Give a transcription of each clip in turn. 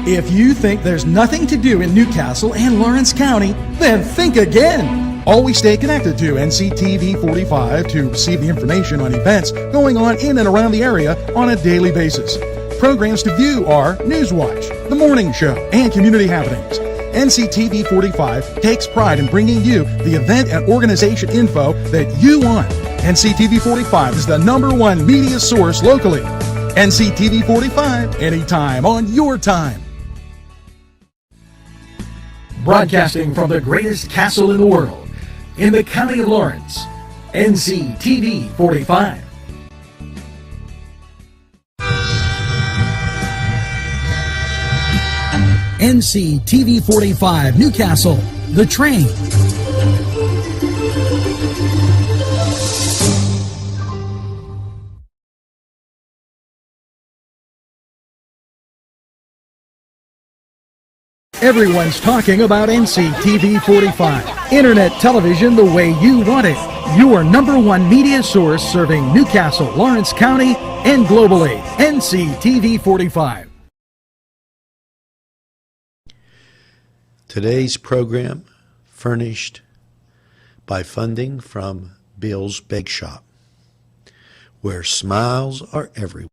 If you think there's nothing to do in Newcastle and Lawrence County, then think again. Always stay connected to NCTV45 to receive the information on events going on in and around the area on a daily basis. Programs to view are Newswatch, The Morning Show, and Community Happenings. NCTV45 takes pride in bringing you the event and organization info that you want. NCTV45 is the #1 media source locally. NCTV45, anytime on your time. Broadcasting from the greatest castle in the world, in the county of Lawrence, NCTV45. NCTV45 Newcastle, The Train. Everyone's talking about NCTV45. Internet television the way you want it. Your #1 media source serving Newcastle, Lawrence County, and globally. NCTV45. Today's program furnished by funding from Bill's Bake Shop, where smiles are everywhere.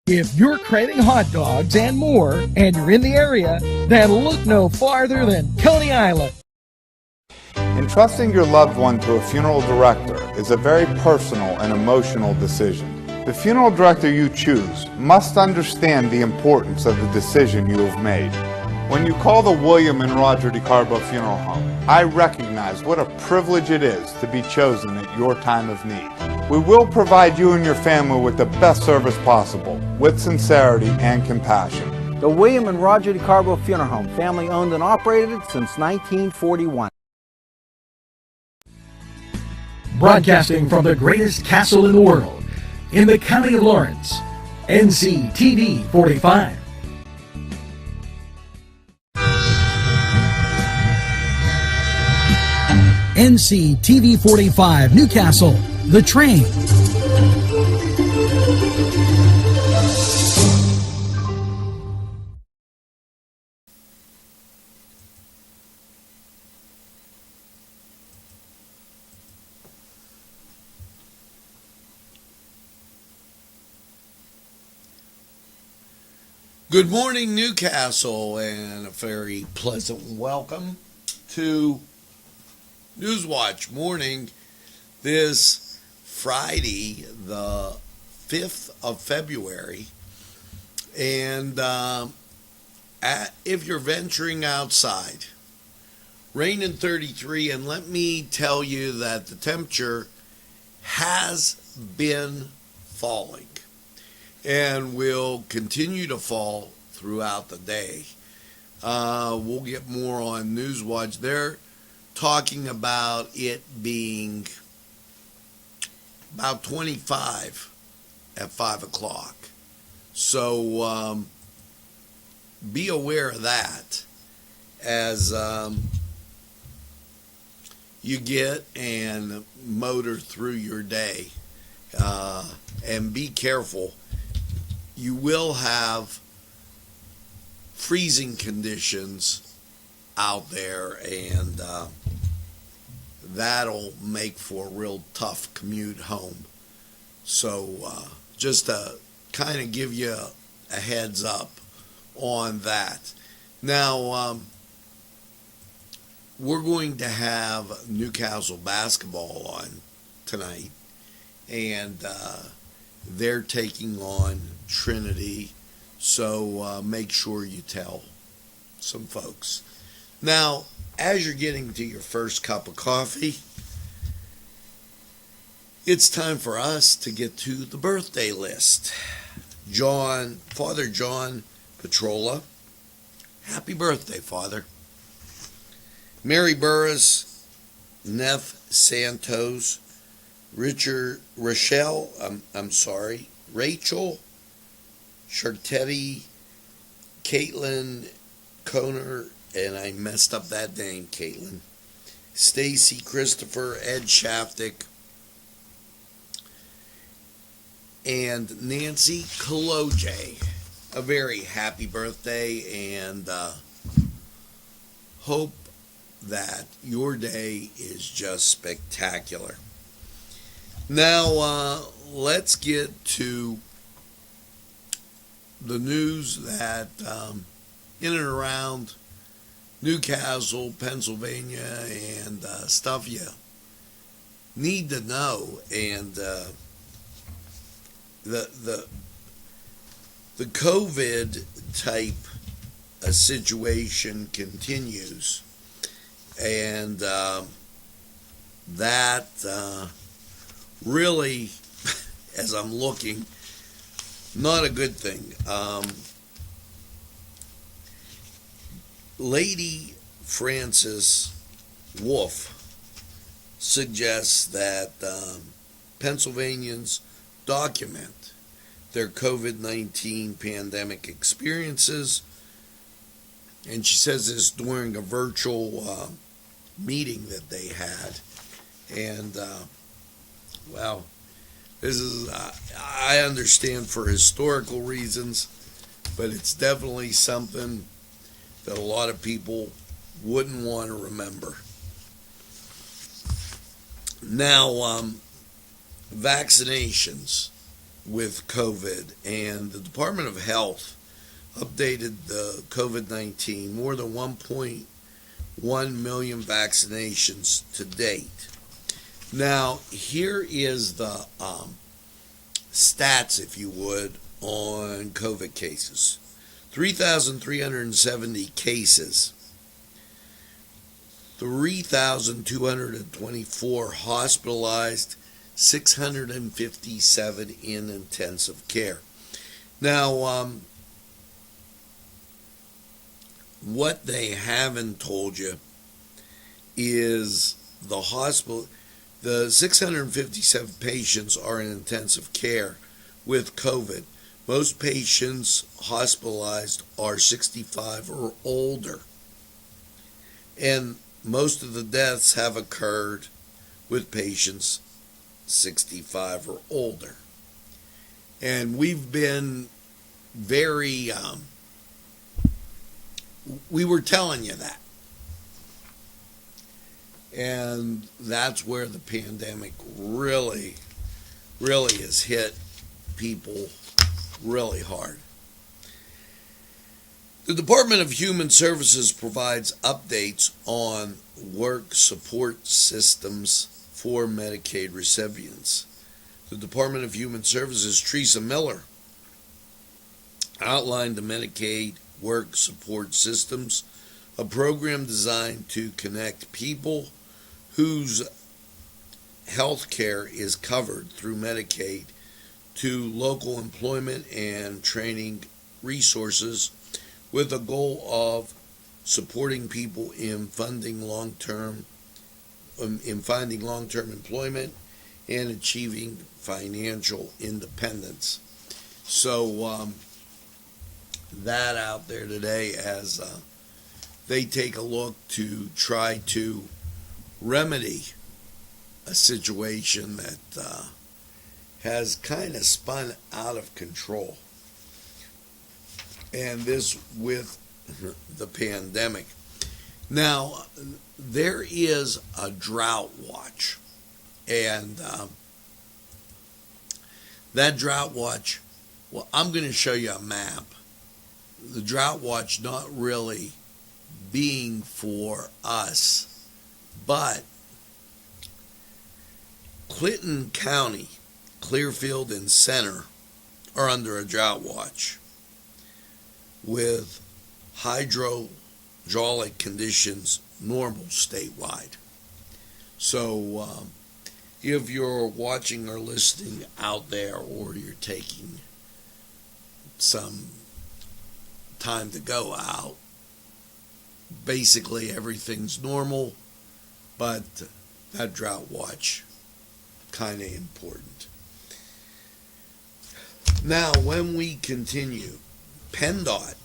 If you're craving hot dogs and more, and you're in the area, then look no farther than Coney Island. Entrusting your loved one to a funeral director is a very personal and emotional decision. The funeral director you choose must understand the importance of the decision you have made. When you call the William and Roger DeCarbo Funeral Home, I recognize what a privilege it is to be chosen at your time of need. We will provide you and your family with the best service possible, with sincerity and compassion. The William and Roger DeCarbo Funeral Home, family owned and operated since 1941. Broadcasting from the greatest castle in the world, in the county of Lawrence, NCTV45. NCTV45 Newcastle, The Train. Good morning, Newcastle, and a very pleasant welcome to Newswatch morning this Friday, the 5th of February. And if you're venturing outside, rain in 33, and let me tell you that the temperature has been falling and will continue to fall throughout the day. We'll get more on Newswatch. They're talking about it being about 25 at 5 o'clock. So be aware of that as you get and motor through your day. And be careful. You will have freezing conditions out there, and that'll make for a real tough commute home. So just to kind of give you a heads up on that. Now, we're going to have Newcastle basketball on tonight, and they're taking on Trinity, so make sure you tell some folks. Now, as you're getting to your first cup of coffee, it's time for us to get to the birthday list. Father John Petrola, happy birthday, Father. Mary Burris, Neff Santos, Rachel Chartetti, Caitlin Koner, and I messed up that name, Caitlin, Stacy Christopher, Ed Shaftick, and Nancy Kaloje. a very happy birthday, and hope that your day is just spectacular. Now, let's get to the news that in and around Newcastle, Pennsylvania, and stuff you need to know. And the COVID type situation continues, and that really, as I'm looking, not a good thing. Lady Frances Wolf suggests that Pennsylvanians document their COVID-19 pandemic experiences, and she says this during a virtual meeting that they had. And well, this is I understand for historical reasons, but it's definitely something that a lot of people wouldn't want to remember. Now, vaccinations with COVID, and the Department of Health updated the COVID-19, more than 1.1 million vaccinations to date. Now, here is the stats, if you would, on COVID cases. 3,370 cases, 3,224 hospitalized, 657 in intensive care. Now, what they haven't told you is the 657 patients are in intensive care with COVID. Most patients hospitalized are 65 or older, and most of the deaths have occurred with patients 65 or older. And we've been very, we were telling you that. And that's where the pandemic really has hit people really hard. The Department of Human Services provides updates on work support systems for Medicaid recipients. The Department of Human Services, Teresa Miller, outlined the Medicaid work support systems, a program designed to connect people whose health care is covered through Medicaid to local employment and training resources, with a goal of supporting people in finding long-term employment and achieving financial independence. So that out there today, as they take a look to try to remedy a situation that has kind of spun out of control. And this with the pandemic. Now, there is a drought watch. And that drought watch, well, I'm going to show you a map. The drought watch not really being for us, but Clinton County, Clearfield, and Center are under a drought watch with hydrologic conditions normal statewide. So if you're watching or listening out there, or you're taking some time to go out, basically everything's normal, but that drought watch kind of important. Now, when we continue, PennDOT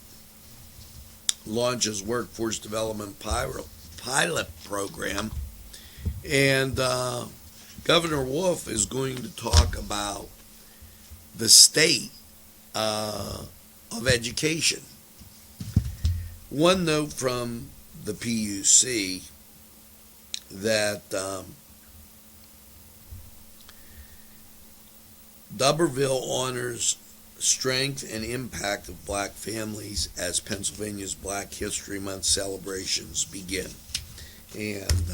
launches workforce development pilot program, and Governor Wolf is going to talk about the state of of education. One note from the PUC that D'Urberville honors strength and impact of black families as Pennsylvania's Black History Month celebrations begin. And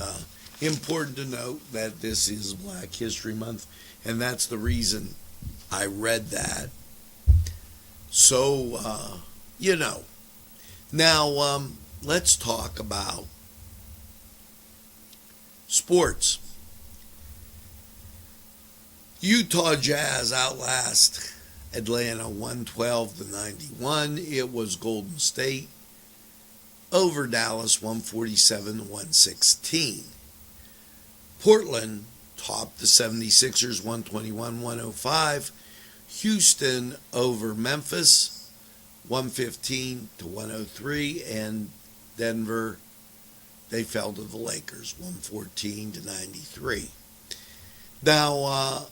important to note that this is Black History Month, and that's the reason I read that. So, Now, let's talk about sports. Utah Jazz outlast Atlanta 112-91. It was Golden State over Dallas 147-116. Portland topped the 76ers 121-105. Houston over Memphis 115-103, and Denver, they fell to the Lakers 114-93. Now,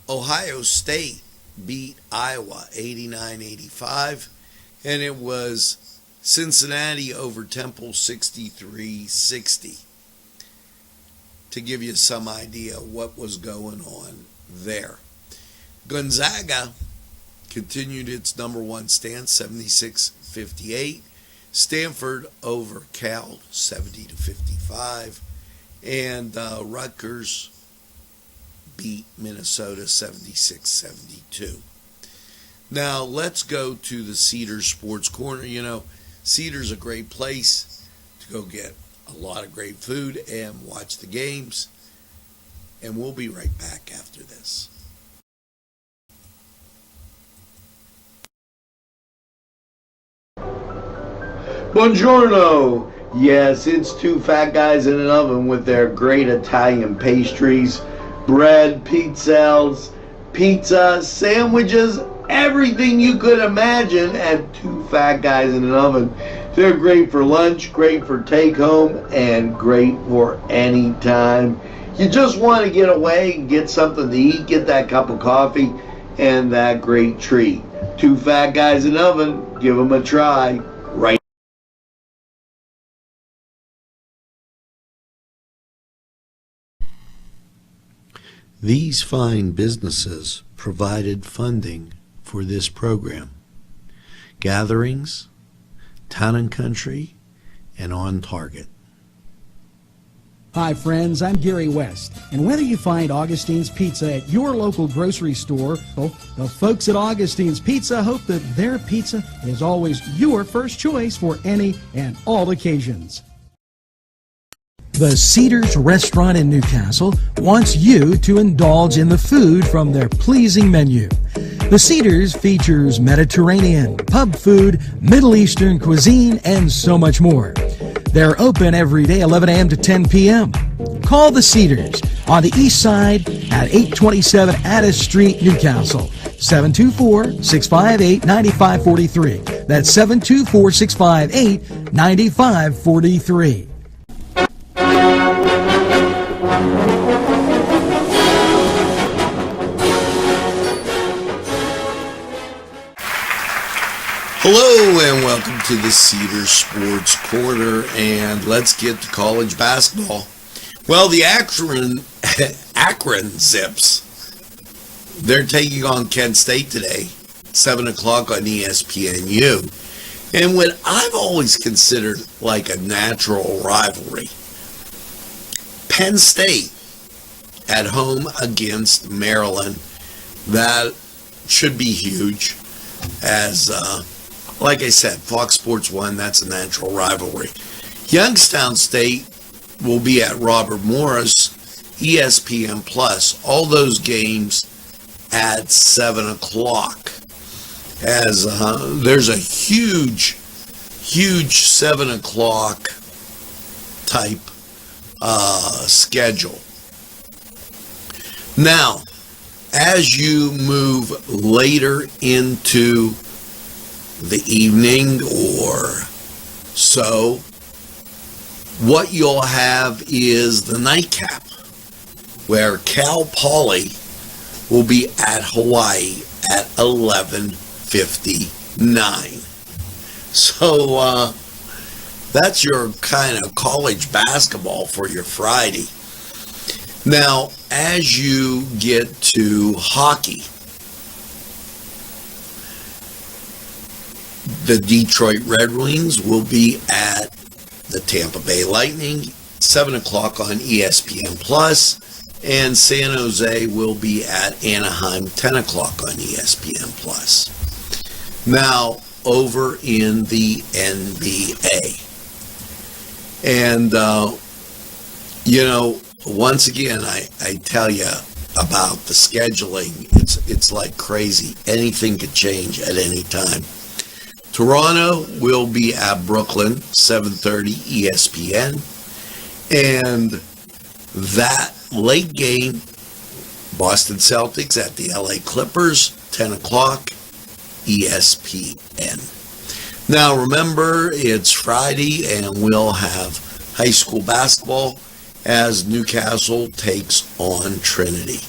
Ohio State beat Iowa 89-85, and it was Cincinnati over Temple 63-60. To give you some idea what was going on there. Gonzaga continued its number one stance, 76-58. Stanford over Cal, 70-55. And Rutgers beat Minnesota 76-72. Now, let's go to the Cedars Sports Corner. You know, Cedars a great place to go get a lot of great food and watch the games. And we'll be right back after this. Buongiorno! Yes, it's two fat guys in an oven with their great Italian pastries, bread, pizzelles, pizza, sandwiches, everything you could imagine at two fat guys in an oven. They're great for lunch, great for take home, and great for any time. You just want to get away and get something to eat, get that cup of coffee, and that great treat. Two fat guys in an oven, give them a try. Right. These fine businesses provided funding for this program. Gatherings, Town and Country, and On Target. Hi friends, I'm Gary West, and whether you find Augustine's Pizza at your local grocery store, well, the folks at Augustine's Pizza hope that their pizza is always your first choice for any and all occasions. The Cedars Restaurant in Newcastle wants you to indulge in the food from their pleasing menu. The Cedars features Mediterranean, pub food, Middle Eastern cuisine, and so much more. They're open every day, 11 a.m. to 10 p.m. Call the Cedars on the east side at 827 Addis Street, Newcastle, 724-658-9543. That's 724-658-9543. Hello and welcome to the Cedars Sports Corner, and let's get to college basketball. Well, the Akron Zips, they're taking on Kent State today, 7 o'clock on ESPNU. And what I've always considered like a natural rivalry, Penn State at home against Maryland, that should be huge as like I said, Fox Sports 1, that's a natural rivalry. Youngstown State will be at Robert Morris, ESPN Plus. All those games at 7 o'clock. As there's a huge 7 o'clock type schedule. Now, as you move later into the evening or so, what you'll have is the nightcap, where Cal Poly will be at Hawaii at 11:30. 59. So that's your kind of college basketball for your Friday. Now, as you get to hockey, the Detroit Red Wings will be at the Tampa Bay Lightning, 7 o'clock on ESPN Plus, and San Jose will be at Anaheim, 10 o'clock on ESPN Plus. Now, over in the NBA. And, once again, I tell you about the scheduling. It's like crazy. Anything could change at any time. Toronto will be at Brooklyn, 7:30 ESPN. And that late game, Boston Celtics at the LA Clippers, 10 o'clock ESPN. Now remember, it's Friday and we'll have high school basketball as Newcastle takes on Trinity.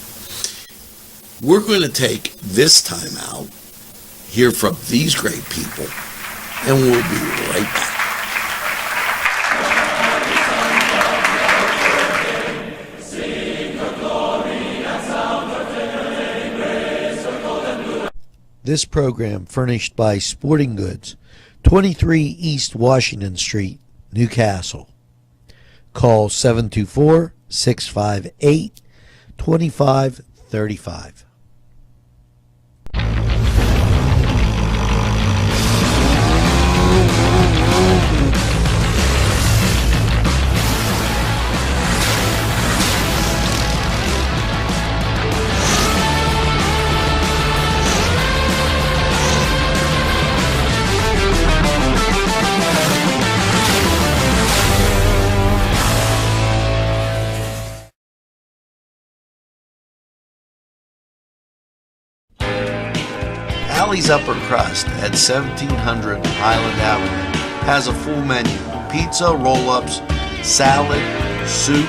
We're going to take this time out, hear from these great people, and we'll be right back. This program furnished by Sporting Goods, 23 East Washington Street, Newcastle. Call 724-658-2535. Allie's Upper Crust at 1700 Highland Avenue has a full menu: pizza, roll-ups, salad, soup,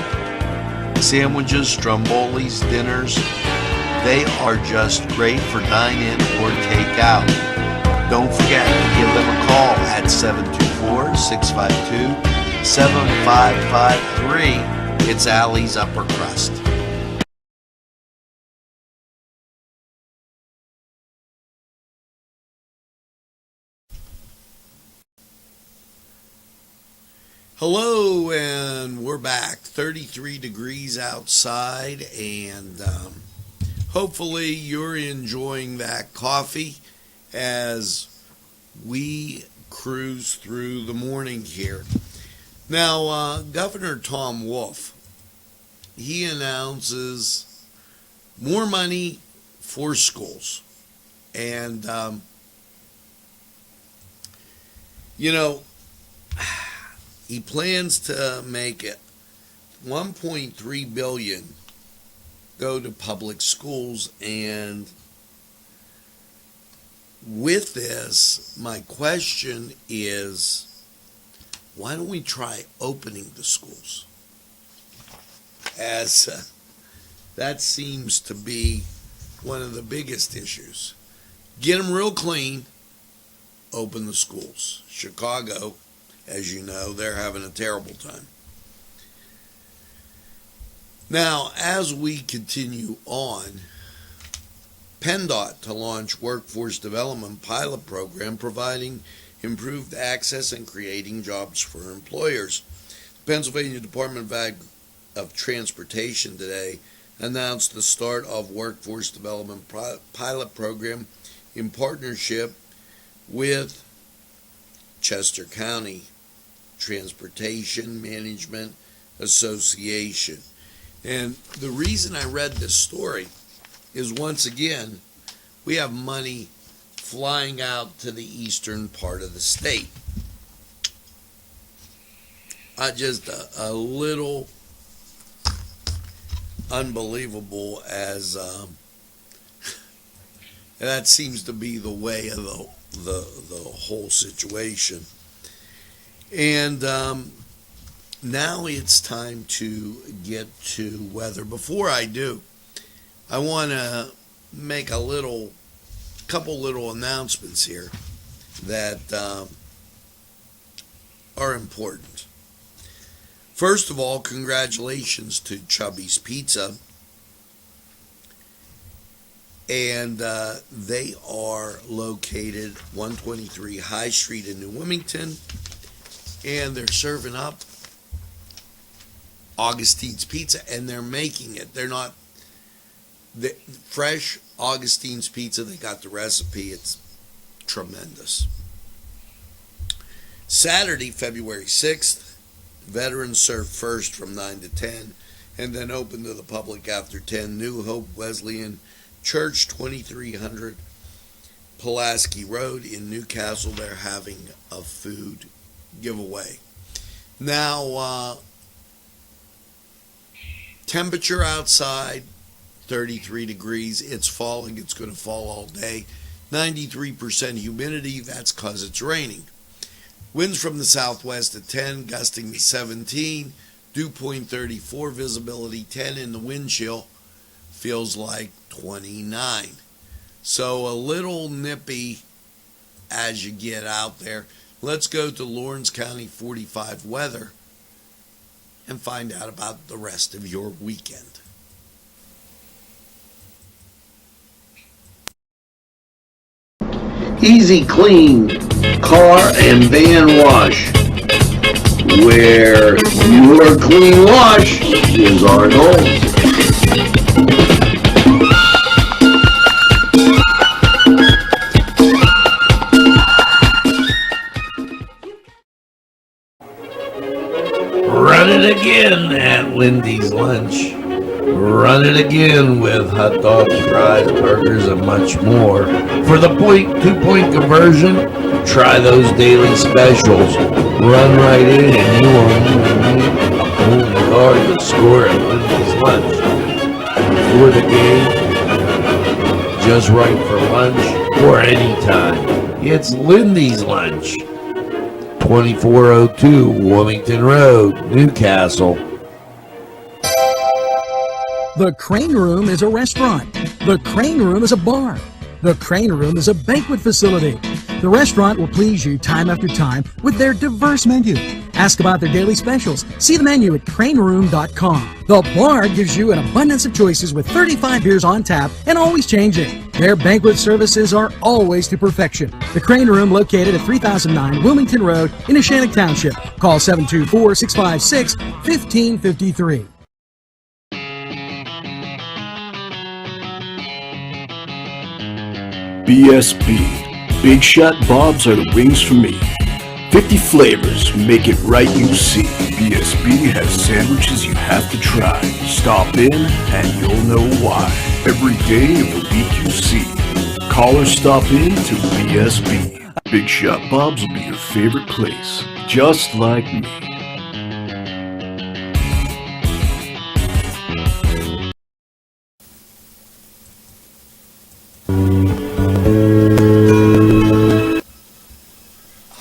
sandwiches, strombolis, dinners. They are just great for dine-in or take-out. Don't forget to give them a call at 724-652-7553. It's Allie's Upper Crust. Hello, and we're back. 33 degrees outside, and hopefully you're enjoying that coffee as we cruise through the morning here. Now, Governor Tom Wolf, he announces more money for schools. And, he plans to make it $1.3 billion go to public schools, and with this, my question is, why don't we try opening the schools? As that seems to be one of the biggest issues. Get them real clean, open the schools. Chicago, as you know, they're having a terrible time. Now, as we continue on, PennDOT to launch workforce development pilot program providing improved access and creating jobs for employers. The Pennsylvania Department of Transportation today announced the start of workforce development pilot program in partnership with Chester County Transportation Management Association. And the reason I read this story is, once again, we have money flying out to the eastern part of the state. Just a little unbelievable, as that seems to be the way of the whole situation. And now it's time to get to weather. Before I do, I want to make a little couple little announcements here that are important. First of all, congratulations to Chubby's Pizza. And they are located 123 High Street in New Wilmington. And they're serving up Augustine's Pizza, and they're making it. They're not fresh Augustine's Pizza. They got the recipe. It's tremendous. Saturday, February 6th, veterans serve first from 9 to 10, and then open to the public after 10. New Hope Wesleyan Church, 2300 Pulaski Road in Newcastle. They're having a food giveaway. Now, temperature outside, 33 degrees. It's falling. It's going to fall all day. 93% humidity. That's because it's raining. Winds from the southwest at 10, gusting to 17. Dew point 34. Visibility 10 in the wind chill. Feels like 29. So a little nippy as you get out there. Let's go to Lawrence County 45 weather and find out about the rest of your weekend. Easy Clean Car and Van Wash, where your clean wash is our goal. Run it again at Lindy's Lunch. Run it again with hot dogs, fries, burgers, and much more. For the 2-point conversion, try those daily specials. Run right in and you are the score at Lindy's Lunch. For the game, just right for lunch or anytime. It's Lindy's Lunch. 2402 Wilmington Road, Newcastle. The Crane Room is a restaurant. The Crane Room is a bar. The Crane Room is a banquet facility. The restaurant will please you time after time with their diverse menu. Ask about their daily specials. See the menu at craneroom.com. The bar gives you an abundance of choices with 35 beers on tap and always changing. Their banquet services are always to perfection. The Crane Room, located at 3009 Wilmington Road in Neshannock Township. Call 724-656-1553. BSB. Big Shot Bobs are the wings for me. 50 flavors, make it right, you see. BSB has sandwiches you have to try. Stop in and you'll know why. Every day of the week you see. Call or stop in to BSB. Big Shot Bobs will be your favorite place, just like me.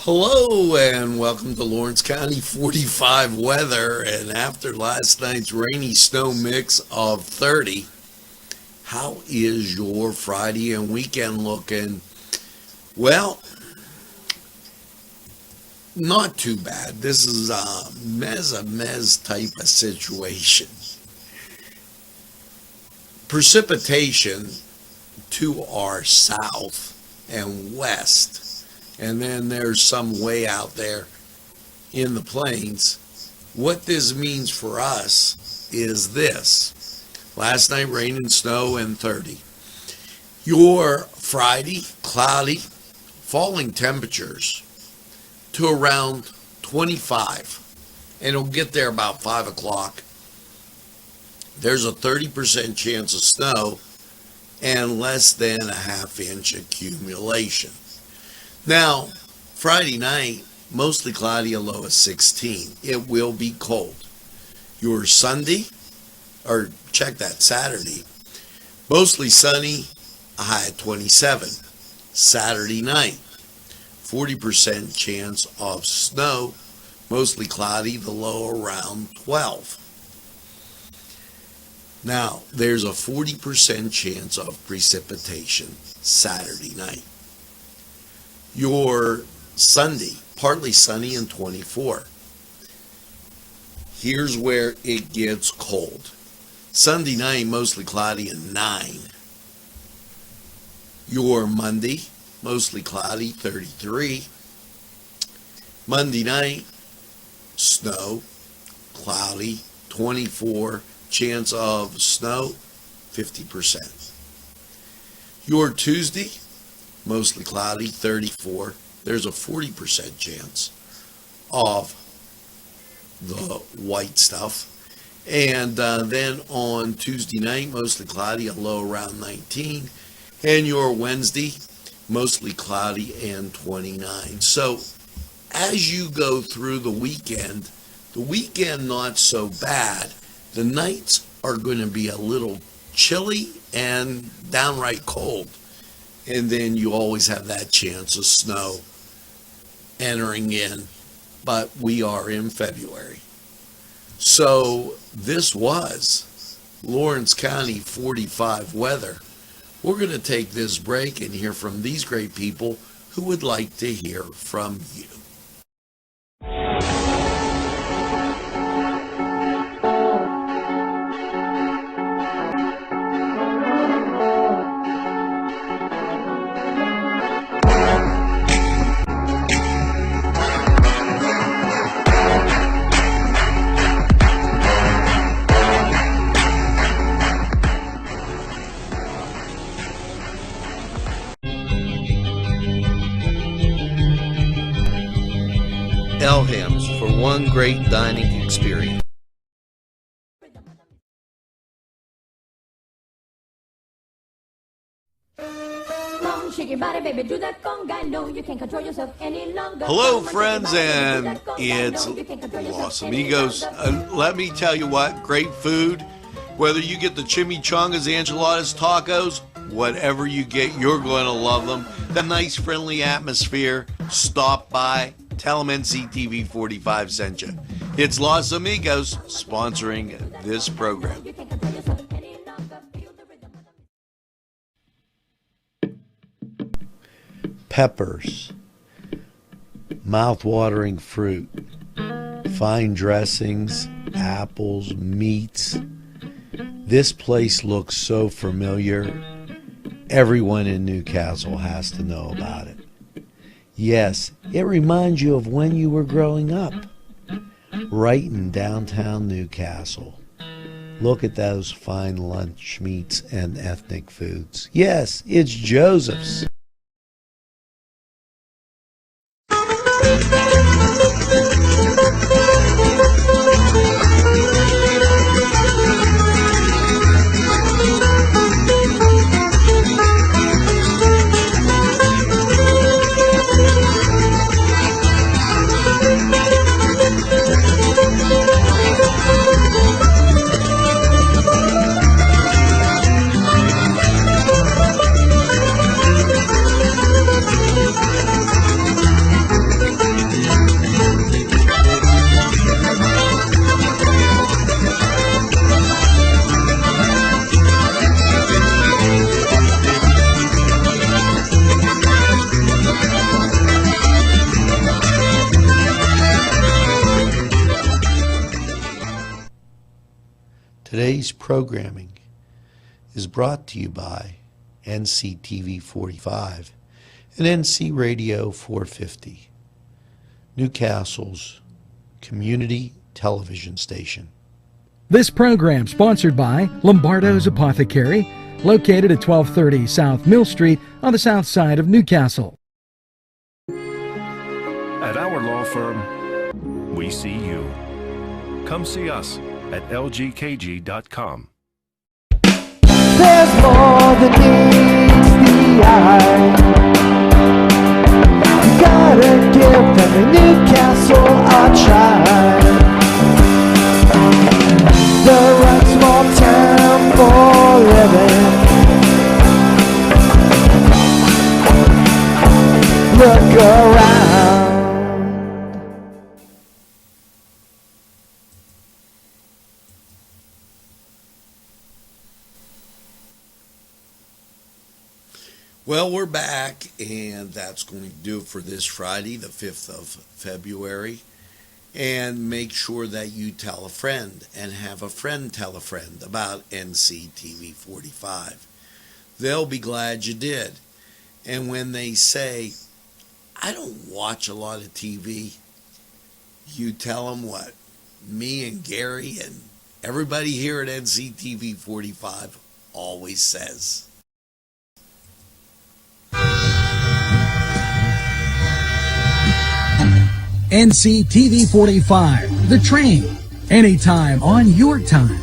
Hello and welcome to Lawrence County 45 weather. And after last night's rainy snow mix of 30, how is your Friday and weekend looking? Well, not too bad. This is a mez type of situation. Precipitation to our south and west. And then there's some way out there in the plains. What this means for us is this. Last night, rain and snow and 30. Your Friday, cloudy, falling temperatures to around 25. And it'll get there about 5 o'clock. There's a 30% chance of snow and less than a half-inch accumulation. Now, Friday night, mostly cloudy, a low of 16. It will be cold. Your Sunday, or check that, Saturday, mostly sunny, a high of 27. Saturday night, 40% chance of snow, mostly cloudy, the low around 12. Now, there's a 40% chance of precipitation Saturday night. Your Sunday, partly sunny and 24. Here's where it gets cold. Sunday night, mostly cloudy and 9. Your Monday, mostly cloudy, 33. Monday night, snow, cloudy, 24. Chance of snow, 50%. Your Tuesday, mostly cloudy, 34. There's a 40% chance of the white stuff. And then on Tuesday night, mostly cloudy, a low around 19. And your Wednesday, mostly cloudy and 29. So as you go through the weekend not so bad. The nights are going to be a little chilly and downright cold. And then you always have that chance of snow entering in. But we are in February. So this was Lawrence County 45 weather. We're going to take this break and hear from these great people who would like to hear from you. Elham's for one great dining experience. Hello, friends, and it's Los Amigos. Let me tell you what, great food. Whether you get the chimichangas, enchiladas, tacos, whatever you get, you're going to love them. The nice, friendly atmosphere. Stop by. Tell them NCTV45 sent you. It's Los Amigos sponsoring this program. Peppers, mouth-watering fruit, fine dressings, apples, meats. This place looks so familiar. Everyone in Newcastle has to know about it. Yes, it reminds you of when you were growing up, right in downtown Newcastle. Look at those fine lunch meats and ethnic foods. Yes, it's Joseph's. Today's programming is brought to you by NCTV45 and NC Radio 450, Newcastle's community television station. This program sponsored by Lombardo's Apothecary, located at 1230 South Mill Street on the south side of Newcastle. At our law firm, we see you. Come see us at lgkg.com. There's more than meets the eye. You gotta give them Newcastle a try. The right small town for living. Look around. Well, we're back, and that's going to do it for this Friday, the 5th of February. And make sure that you tell a friend and have a friend tell a friend about NCTV45. They'll be glad you did. And when they say, I don't watch a lot of TV, you tell them what me and Gary and everybody here at NCTV45 always says. NCTV45, The Train, anytime on your time.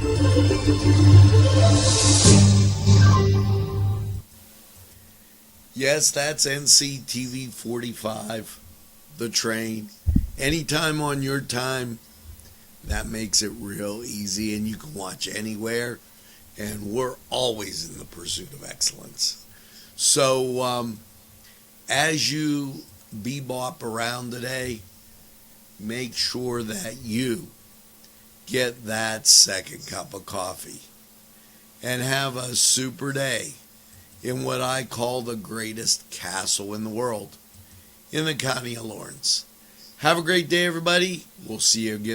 Yes, that's NCTV45, The Train, anytime on your time. That makes it real easy, and you can watch anywhere, and we're always in the pursuit of excellence. So, as you bebop around today, make sure that you get that second cup of coffee and have a super day in what I call the greatest castle in the world, in the county of Lawrence. Have a great day, everybody. We'll see you again